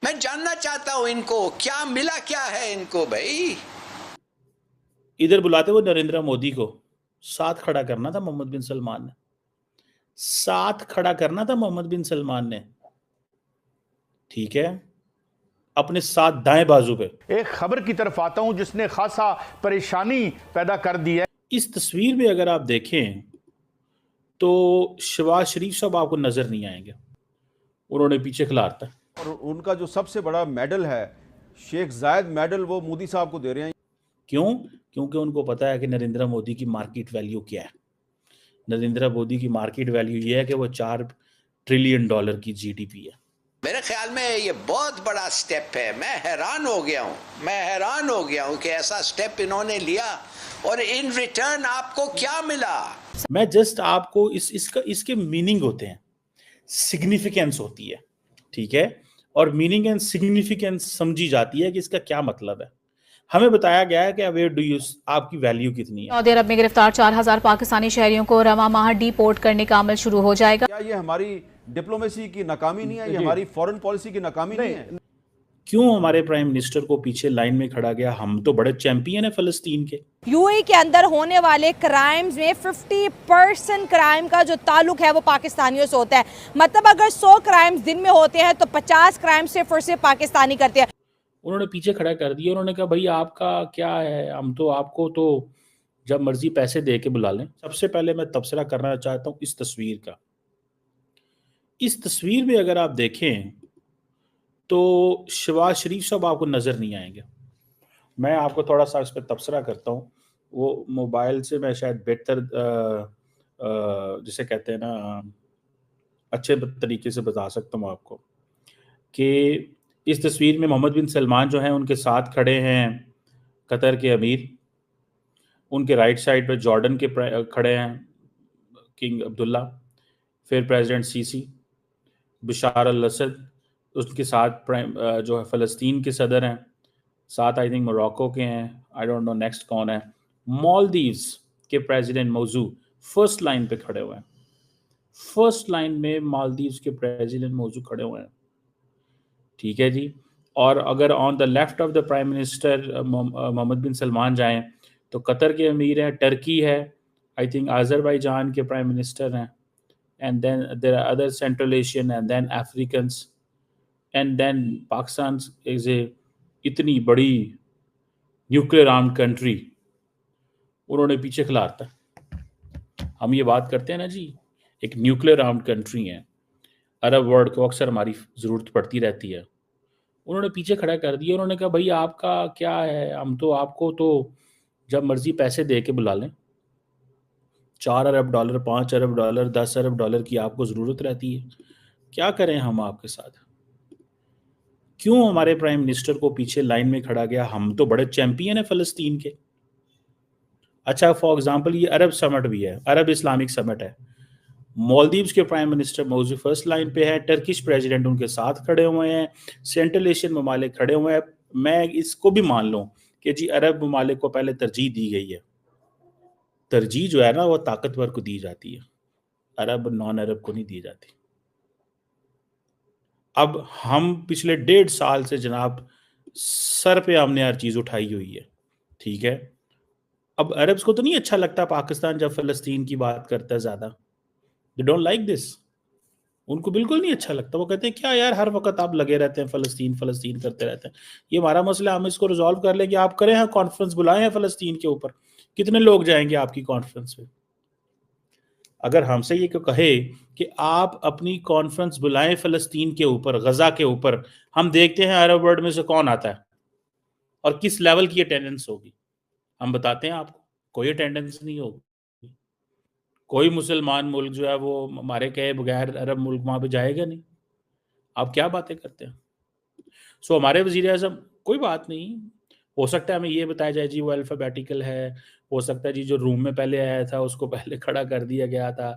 मैं जानना चाहता हूं इनको क्या मिला, क्या है इनको भाई। इधर बुलाते हुए नरेंद्र मोदी को साथ खड़ा करना था मोहम्मद बिन सलमान ने, साथ खड़ा करना था मोहम्मद बिन सलमान ने, ठीक है, अपने साथ दाएं बाजू पे। एक खबर की तरफ आता हूं जिसने खासा परेशानी पैदा कर दी है। इस तस्वीर में अगर आप देखें तो शहबाज शरीफ साहब आपको नजर नहीं आएंगे, उन्होंने पीछे खिलारता है। और उनका जो सबसे बड़ा मेडल है शेख जायद मेडल, वो मोदी साहब को दे रहे हैं। क्यों? क्योंकि उनको पता है कि नरेंद्र मोदी की मार्केट वैल्यू क्या है। नरेंद्र मोदी की मार्केट वैल्यू ये है कि वो $4 ट्रिलियन की जीडीपी है। मेरे ख्याल में ये बहुत बड़ा स्टेप है। मैं हैरान हो गया हूं कि ऐसा स्टेप इन्होंने लिया और इन रिटर्न आपको क्या मिला। मैं जस्ट आपको इसके मीनिंग होते हैं, सिग्निफिकेंस होती है, ठीक है, और मीनिंग एंड सिग्निफिकेंस समझी जाती है कि इसका क्या मतलब है। हमें बताया गया है कि वेयर डू यू, आपकी वैल्यू कितनी है। सऊदी अरब में गिरफ्तार 4,000 पाकिस्तानी शहरियों को रवा माह डिपोर्ट करने का अमल शुरू हो जाएगा। क्या ये हमारी डिप्लोमेसी की नाकामी नहीं है? ये हमारी फॉरेन पॉलिसी की नाकामी नहीं है? क्यों हमारे प्राइम मिनिस्टर को पीछे लाइन में खड़ा गया? हम तो बड़े चैंपियन है फलस्तीन के। यूएई के अंदर होने वाले क्राइम्स में 50% क्राइम का जो ताल्लुक है वो पाकिस्तानियों से होता है। मतलब अगर 100 क्राइम्स दिन में होते हैं तो 50 क्राइम सिर्फ और सिर्फ पाकिस्तानी करते हैं। उन्होंने पीछे खड़ा कर दिया, उन्होंने कहा भाई आपका क्या है, हम तो आपको तो जब मर्जी पैसे दे के बुला लें। सबसे पहले मैं तबसरा करना चाहता हूं इस तस्वीर का। इस तस्वीर में अगर आप देखें तो शहबाज शरीफ साहब आपको नजर नहीं आएंगे। मैं आपको थोड़ा सा इस पर तबसरा करता हूँ, वो मोबाइल से मैं शायद बेहतर जिसे कहते हैं ना अच्छे तरीके से बता सकता हूँ आपको कि इस तस्वीर में मोहम्मद बिन सलमान जो हैं उनके साथ खड़े हैं कतर के अमीर, उनके राइट साइड पे जॉर्डन के खड़े हैं किंग अब्दुल्ला, फिर प्रेसिडेंट सीसी, बशार अल असद, उसके साथ जो है फ़लस्तीन के सदर हैं, साथ आई थिंक मोरक्को के हैं, आई डोंट नो नेक्स्ट कौन है, मालदीव्स के प्रेसिडेंट मौजू फर्स्ट लाइन पे खड़े हुए हैं। फर्स्ट लाइन में मालदीव्स के प्रेसिडेंट मौजू खड़े हुए हैं, ठीक है जी। और अगर on the left of the prime minister Mohammed bin Salman जाएं तो कतर के अमीर हैं, टर्की है, आई थिंक अजरबैजान के प्राइम मिनिस्टर हैं, and then there are other central Asian and then Africans and then Pakistan is a इतनी बड़ी न्यूक्लियर आर्म कंट्री, उन्होंने पीछे खिलारता है। हम ये बात करते हैं ना जी, एक न्यूक्लियर आर्म कंट्री है, अरब वर्ल्ड को अक्सर हमारी ज़रूरत पड़ती रहती है, उन्होंने पीछे खड़ा कर दिया। उन्होंने कहा भाई आपका क्या है, हम तो आपको तो जब मर्जी पैसे दे के बुला लें। $4 अरब, $5 अरब, $10 अरब की आपको ज़रूरत रहती है, क्या करें हम आपके साथ। क्यों हमारे प्राइम मिनिस्टर को पीछे लाइन में खड़ा गया? हम तो बड़े चैंपियन है फ़लस्तीन के। अच्छा, फॉर एग्जांपल ये अरब समिट भी है, अरब इस्लामिक समिट है, मालदीव्स के प्राइम मिनिस्टर मौजूद फर्स्ट लाइन पे है, टर्किश प्रेसिडेंट उनके साथ खड़े हुए हैं, सेंट्रल एशियन ममालिक खड़े हुए हैं। मैं इसको भी मान लूँ कि जी अरब ममालिक को पहले तरजीह दी गई है, तरजीह जो है ना वो ताकतवर को दी जाती है, अरब नॉन अरब को नहीं दी जाती। अब हम पिछले 1.5 साल से जनाब सर पे हमने हर चीज़ उठाई हुई है, ठीक है। अब अरब्स को तो नहीं अच्छा लगता पाकिस्तान जब फ़लस्तीन की बात करता है ज़्यादा, दे डोंट लाइक दिस, उनको बिल्कुल नहीं अच्छा लगता। वो कहते हैं क्या यार हर वक्त आप लगे रहते हैं फ़लस्तीन फ़लस्तीन करते रहते हैं, ये हमारा मसला, हम इसको रिजॉल्व कर लें कि आप करें, हाँ कॉन्फ्रेंस बुलाएं हैं फ़लस्तीन के ऊपर, कितने लोग जाएंगे आपकी कॉन्फ्रेंस पे? अगर हमसे ये क्यों कहे कि आप अपनी कॉन्फ्रेंस बुलाएं फ़लस्तीन के ऊपर, गजा के ऊपर, हम देखते हैं अरब वर्ल्ड में से कौन आता है और किस लेवल की अटेंडेंस होगी, हम बताते हैं आपको, कोई अटेंडेंस नहीं होगी। कोई मुसलमान मुल्क जो है वो हमारे कहे बगैर अरब मुल्क वहाँ पे जाएगा नहीं। आप क्या बातें करते हैं? सो हमारे वज़ीर आज़म, कोई बात नहीं, हो सकता है हमें ये बताया जाए जी वो अल्फ़ाबेटिकल है, हो सकता है जी जो रूम में पहले आया था उसको पहले खड़ा कर दिया गया था,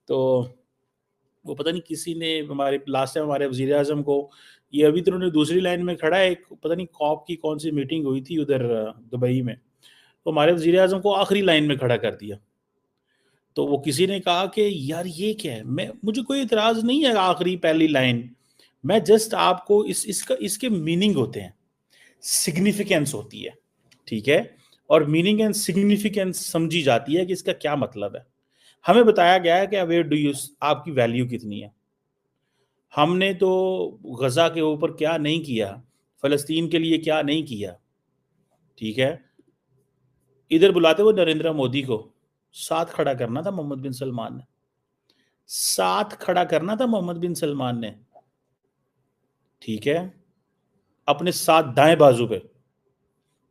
तो वो पता नहीं किसी ने हमारे लास्ट टाइम हमारे वज़ीर आज़म को, ये अभी तो उन्होंने दूसरी लाइन में खड़ा है, एक पता नहीं कॉप की कौन सी मीटिंग हुई थी उधर दुबई में, तो हमारे वज़ीर आज़म को आखिरी लाइन में खड़ा कर दिया। तो वो किसी ने कहा कि यार ये क्या है, मुझे कोई इतराज़ नहीं है आखिरी पहली लाइन, मैं जस्ट आपको इसके मीनिंग होते हैं, सिग्निफिकेंस होती है, ठीक है, और मीनिंग एंड सिग्निफिकेंस समझी जाती है कि इसका क्या मतलब है। हमें बताया गया है कि वेयर डू यू, आपकी वैल्यू कितनी है। हमने तो गजा के ऊपर क्या नहीं किया, फलस्तीन के लिए क्या नहीं किया, ठीक है। इधर बुलाते हुए नरेंद्र मोदी को साथ खड़ा करना था मोहम्मद बिन सलमान ने, साथ खड़ा करना था मोहम्मद बिन सलमान ने, ठीक है, अपने साथ दाएं बाजू पे।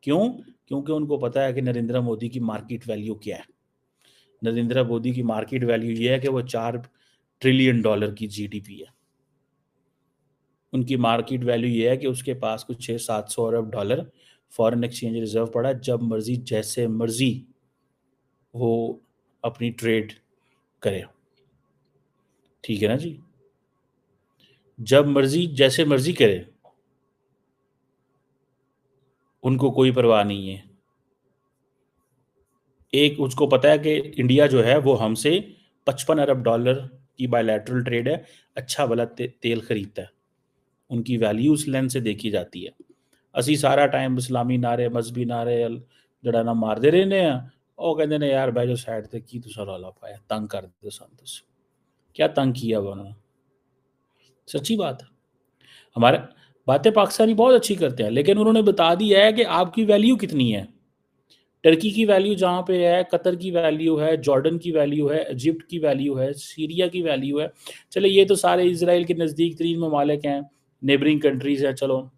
क्यों? क्योंकि उनको पता है कि नरेंद्र मोदी की मार्केट वैल्यू क्या है। नरेंद्र मोदी की मार्केट वैल्यू ये है कि वो $4 ट्रिलियन की जीडीपी है। उनकी मार्केट वैल्यू ये है कि उसके पास कुछ 600-700 अरब डॉलर फॉरेन एक्सचेंज रिजर्व पड़ा है, जब मर्जी जैसे मर्जी वो अपनी ट्रेड करे, ठीक है ना जी, जब मर्जी जैसे मर्जी करे, उनको कोई परवाह नहीं है। एक उसको पता है कि इंडिया जो है वो हमसे 55 अरब डॉलर की बायलैटरल ट्रेड है, अच्छा भला तेल खरीदता है। उनकी वैल्यू उस लेंस से देखी जाती है। असी सारा टाइम इस्लामी नारे, मजहबी नारे जड़ा ना मारते रहने हैं, और कहते ने यार बह जो साइड ते की तुसा रौला पाया, तंग कर दो सन, क्या तंग किया उन्होंने। सच्ची बात है, हमारे बातें पाकिस्तानी बहुत अच्छी करते हैं, लेकिन उन्होंने बता दिया है कि आपकी वैल्यू कितनी है। टर्की की वैल्यू जहाँ पे है, कतर की वैल्यू है, जॉर्डन की वैल्यू है, इजिप्ट की वैल्यू है, सीरिया की वैल्यू है। चले ये तो सारे इजराइल के नज़दीक तरीन ममालिक हैं, नेबरिंग कंट्रीज हैं, चलो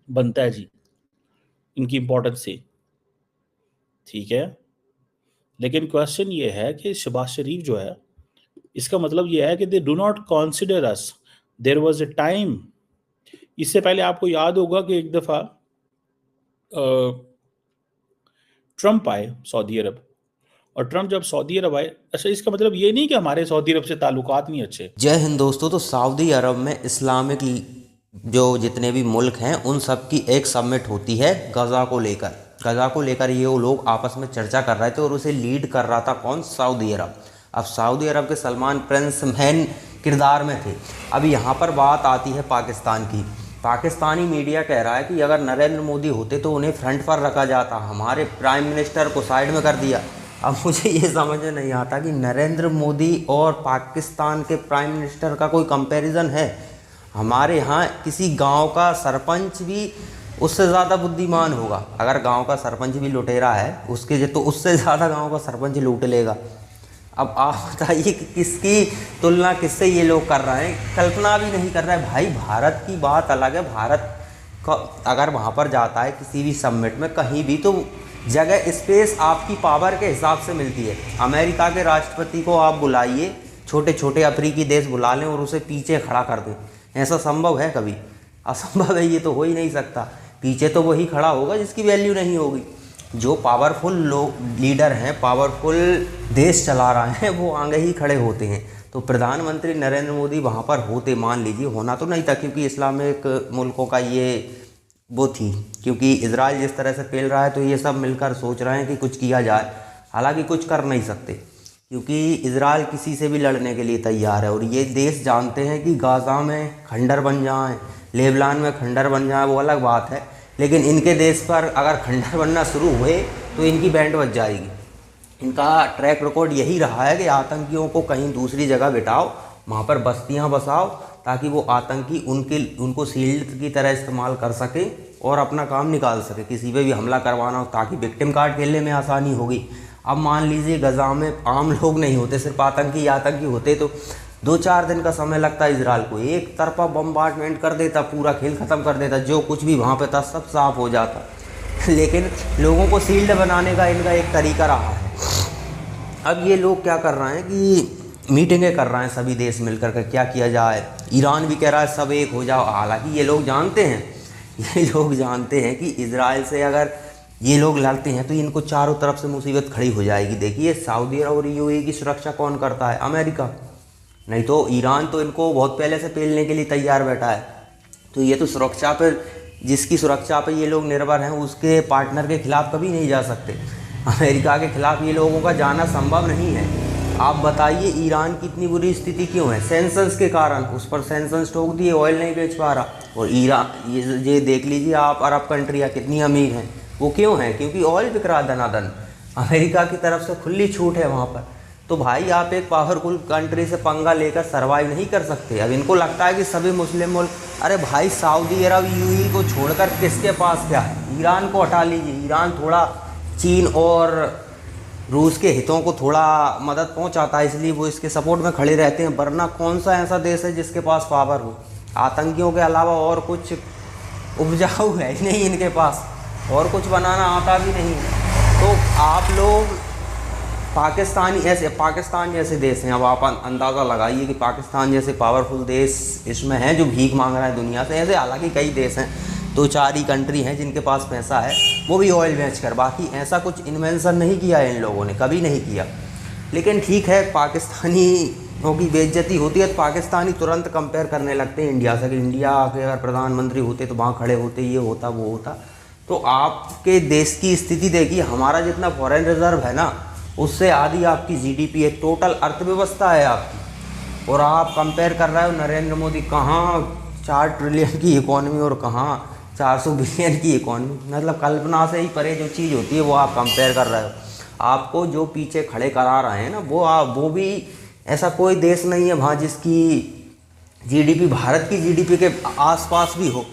बनता है जी इनकी इंपॉर्टेंस से, ठीक है। लेकिन क्वेश्चन ये है कि शहबाज शरीफ जो है, इसका मतलब ये है कि they do not consider us. There was a time, इससे पहले आपको याद होगा कि एक दफ़ा ट्रंप आए सऊदी अरब, और ट्रंप जब सऊदी अरब आए, अच्छा इसका मतलब ये नहीं कि हमारे सऊदी अरब से ताल्लुकात नहीं अच्छे। जय हिंद दोस्तों। तो सऊदी अरब में इस्लामिक जो जितने भी मुल्क हैं उन सब की एक समिट होती है गज़ा को लेकर। गज़ा को लेकर ये वो लोग आपस में चर्चा कर रहे थे, और उसे लीड कर रहा था कौन? सऊदी अरब। अब सऊदी अरब के सलमान प्रिंस मेन किरदार में थे। अब यहाँ पर बात आती है पाकिस्तान की। पाकिस्तानी मीडिया कह रहा है कि अगर नरेंद्र मोदी होते तो उन्हें फ्रंट पर रखा जाता, हमारे प्राइम मिनिस्टर को साइड में कर दिया। अब मुझे ये समझ में नहीं आता कि नरेंद्र मोदी और पाकिस्तान के प्राइम मिनिस्टर का कोई कंपैरिजन है। हमारे यहाँ किसी गांव का सरपंच भी उससे ज़्यादा बुद्धिमान होगा। अगर गांव का सरपंच भी लुटेरा है उसके तो उससे ज़्यादा गांव का सरपंच लूट लेगा। अब आप बताइए कि किसकी तुलना किससे ये लोग कर रहे हैं, कल्पना भी नहीं कर रहा है भाई। भारत की बात अलग है, भारत का अगर वहाँ पर जाता है किसी भी समिट में कहीं भी, तो जगह स्पेस आपकी पावर के हिसाब से मिलती है। अमेरिका के राष्ट्रपति को आप बुलाइए, छोटे छोटे अफ्रीकी देश बुला लें और उसे पीछे खड़ा कर दें, ऐसा संभव है? कभी असंभव है, ये तो हो ही नहीं सकता। पीछे तो वही खड़ा होगा जिसकी वैल्यू नहीं होगी। जो पावरफुल लोग लीडर हैं, पावरफुल देश चला रहे हैं, वो आगे ही खड़े होते हैं। तो प्रधानमंत्री नरेंद्र मोदी वहाँ पर होते, मान लीजिए, होना तो नहीं था क्योंकि इस्लामिक मुल्कों का ये वो थी, क्योंकि इजराइल जिस तरह से फैल रहा है तो ये सब मिलकर सोच रहे हैं कि कुछ किया जाए। हालांकि कुछ कर नहीं सकते क्योंकि इजराइल किसी से भी लड़ने के लिए तैयार है। और ये देश जानते हैं कि गाज़ा में खंडर बन जाएँ, लेबनान में खंडर बन जाए, वो अलग बात है, लेकिन इनके देश पर अगर खंडर बनना शुरू हुए तो इनकी बैंड बज जाएगी। इनका ट्रैक रिकॉर्ड यही रहा है कि आतंकियों को कहीं दूसरी जगह बिठाओ, वहाँ पर बस्तियाँ बसाओ, ताकि वो आतंकी उनको शील्ड की तरह इस्तेमाल कर सके और अपना काम निकाल सके, किसी पे भी हमला करवाना हो, ताकि विक्टिम कार्ड खेलने में आसानी होगी। अब मान लीजिए गज़ा में आम लोग नहीं होते, सिर्फ आतंकी होते, तो 2-4 दिन का समय लगता इजराइल को, एक तरफा बम्बार्डमेंट कर देता, पूरा खेल ख़त्म कर देता, जो कुछ भी वहाँ पे था सब साफ हो जाता। लेकिन लोगों को शील्ड बनाने का इनका एक तरीका रहा है। अब ये लोग क्या कर रहे हैं कि मीटिंगें कर रहे हैं सभी देश मिलकर के, क्या किया जाए। ईरान भी कह रहा है सब एक हो जाओ। हालांकि ये लोग जानते हैं कि इजराइल से अगर ये लोग लड़ते हैं तो इनको चारों तरफ से मुसीबत खड़ी हो जाएगी। देखिए सऊदी अरब और यूएई की सुरक्षा कौन करता है? अमेरिका। नहीं तो ईरान तो इनको बहुत पहले से पेलने के लिए तैयार बैठा है। तो ये तो सुरक्षा पर, जिसकी सुरक्षा पर ये लोग निर्भर हैं, उसके पार्टनर के खिलाफ कभी नहीं जा सकते। अमेरिका के खिलाफ ये लोगों का जाना संभव नहीं है। आप बताइए ईरान की इतनी बुरी स्थिति क्यों है? सेंसस के कारण, उस पर सेंसस ठोक दिए, ऑयल नहीं बेच पा रहा। और ईरान, ये देख लीजिए आप, अरब कंट्रियाँ कितनी अमीर हैं, वो क्यों हैं? क्योंकि ऑयल बिक रहा धनाधन, अमेरिका की तरफ से खुली छूट है वहाँ पर। तो भाई आप एक पावरफुल कंट्री से पंगा लेकर सर्वाइव नहीं कर सकते। अब इनको लगता है कि सभी मुस्लिम मुल्क, अरे भाई सऊदी अरब यूएई को छोड़कर किसके पास क्या है? ईरान को हटा लीजिए। ईरान थोड़ा चीन और रूस के हितों को थोड़ा मदद पहुंचाता है, इसलिए वो इसके सपोर्ट में खड़े रहते हैं, वरना कौन सा ऐसा देश है जिसके पास पावर हो? आतंकियों के अलावा और कुछ उपजाऊ है ही नहीं इनके पास, और कुछ बनाना आता भी नहीं। तो आप लोग पाकिस्तान जैसे देश हैं, अब आप अंदाज़ा लगाइए कि पाकिस्तान जैसे पावरफुल देश इसमें हैं जो भीख मांग रहा है दुनिया से। ऐसे हालांकि कई देश हैं, 2-4 ही कंट्री हैं जिनके पास पैसा है, वो भी ऑयल बेच कर, बाकी ऐसा कुछ इन्वेंशन नहीं किया है इन लोगों ने, कभी नहीं किया। लेकिन ठीक है, पाकिस्तानियों की बेइज्जती होती है तो पाकिस्तानी तुरंत कंपेयर करने लगते हैं इंडिया से कि इंडिया के अगर प्रधानमंत्री होते तो वहाँ खड़े होते, ये होता वो होता। तो आपके देश की स्थिति देखिए, हमारा जितना फॉरेन रिजर्व है ना, उससे आधी आपकी जीडीपी है, टोटल अर्थव्यवस्था है आपकी। और आप कंपेयर कर रहे हो नरेंद्र मोदी कहाँ 4 ट्रिलियन की इकॉनमी और कहाँ 400 बिलियन की इकॉनमी, मतलब कल्पना से ही परे जो चीज़ होती है वो आप कंपेयर कर रहे हो। आपको जो पीछे खड़े करा रहे हैं ना, वो भी ऐसा कोई देश नहीं है वहाँ जिसकी जीडीपी भारत की जीडीपी के आसपास भी हो।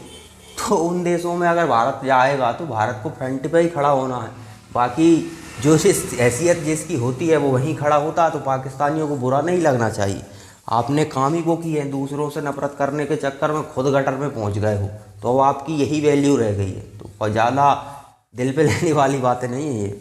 तो उन देशों में अगर भारत जाएगा तो भारत को फ्रंट पे ही खड़ा होना है, बाकी जो हैसियत जिसकी होती है वो वहीं खड़ा होता है। तो पाकिस्तानियों को बुरा नहीं लगना चाहिए, आपने काम ही वो की है, दूसरों से नफरत करने के चक्कर में खुद गटर में पहुंच गए हो, तो अब आपकी यही वैल्यू रह गई है। तो ज़्यादा दिल पे लेने वाली बातें नहीं है ये।